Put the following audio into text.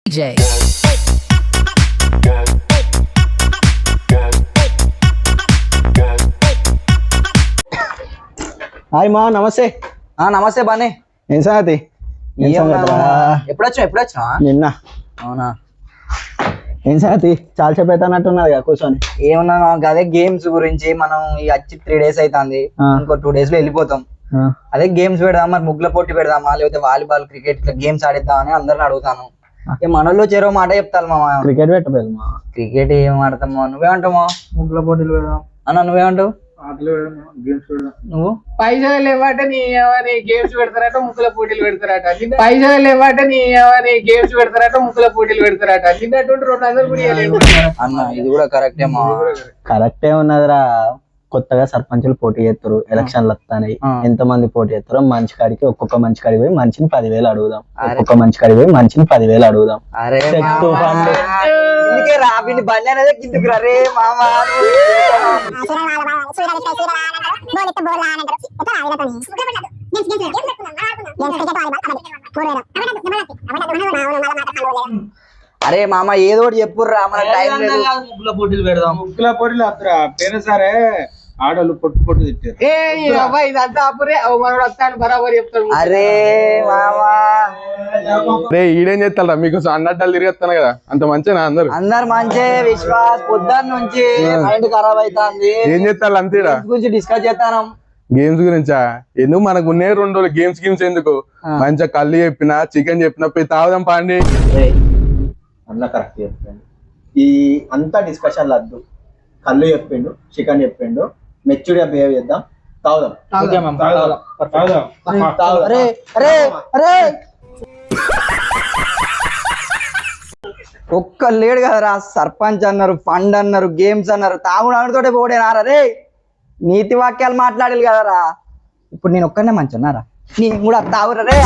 DJ. Hi మా నమస్తే. నమస్తే బానే. ఏం సంగతి? ఎప్పుడొచ్చా నిన్న. అవునా? ఏం సంగతి? చాలా సేపు అవుతానట్టున్నది కదా కూర్చొని. ఏమన్నా అదే గేమ్స్ గురించి మనం వచ్చి 3 days అవుతుంది, ఇంకో 2 days లో వెళ్ళిపోతాం. అదే గేమ్స్ పెడదాం, మరి ముగ్గుల పోటీ పెడదామా లేకపోతే వాలీబాల్ క్రికెట్ ఇట్లా గేమ్స్ ఆడిద్దామని అందరిని అడుగుతాను. మనలో చెరో మాట చెప్తాను మామ. క్రికెట్ పెట్టలేదు మా. క్రికెట్ ఏం ఆడతామా? నువ్వేమంటావా? ముగ్గుల పోటీలు పెడదాం అన్న నువ్వేమంటావు? గేమ్స్ పెడదాం. నువ్వు పైసలు లేవాట నీ గేమ్స్ పెడతారట, ముగ్గుల పోటీలు పెడతారట. పైసలు లేవాట నీ గేమ్స్ పెడతారట, ముగ్గుల పోటీలు పెడతారట. నిన్నటువంటి 200 కూడా అన్న ఇది కూడా కరెక్టే మా. కరెక్టే ఉన్నదిరా. కొత్తగా సర్పంచులు పోటీ చేస్తారు, ఎలక్షన్లు వస్తాయి. ఎంత మంది పోటీ చేస్తారో మంచి కాడికి ఒక్కొక్క మంచి కాడికి పోయి మనిషిని 10,000 అడుగుదాం. ఒక్కొక్క మంచి కాడికి పోయి మనిషిని 10,000 అడుగుదాం. అరే రాబిని బండి అనేది కిందకి రే మామ. అరే మామ ఏదో ఒకటి చెప్పుర్రా, మన టైం లేదు. ముగ్గుల పోటీలు పెడదాం. ముగ్గుల పోటీలు వద్దురా, పేరు సరే ఆడోళ్ళు పొట్టు పొట్టు తిట్టారు. ఇదంతా అప్పుడే వస్తాను బరాబర్ చెప్తాడు. అరే మామా రే ఈడేం చేస్తారా మీకు అన్నట్టు తిరిగేస్తాను కదా, అంత మంచిగా అందరు మంచి విశ్వాస్ పొద్దున్న నుంచి మైండ్ ఖరాబ్ అవుతుంది. ఏం చేస్తారు అంతేడా గురించి డిస్కస్ చేస్తాను. గేమ్స్ గురించా? ఎందుకు మనకు ఉన్నాయి 2 రోజులు గేమ్స్ ఎందుకు? మంచిగా కళ్ళు చెప్పినా చికెన్ చెప్పినా పోయి తాగుదాం పాండి. అన్న కరెక్ట్ చెప్తాను. ఈ అంతా డిస్కషన్ వద్దు. కళ్ళు చెప్పిండు, చికెన్ చెప్పిండు, మెచ్యూర్గా బిహేవ్ చేద్దాం, తాగుదాం. అరే అరే అరే ఒక్క లేడు కదరా, సర్పంచ్ అన్నారు, ఫండ్ అన్నారు, గేమ్స్ అన్నారు, తాగుడు పోడేనారా రే. నీతి వాక్యాలు మాట్లాడాలి కదరా. ఇప్పుడు నేను ఒక్కనే మంచి అన్నారా? నేను కూడా తాగురా రే.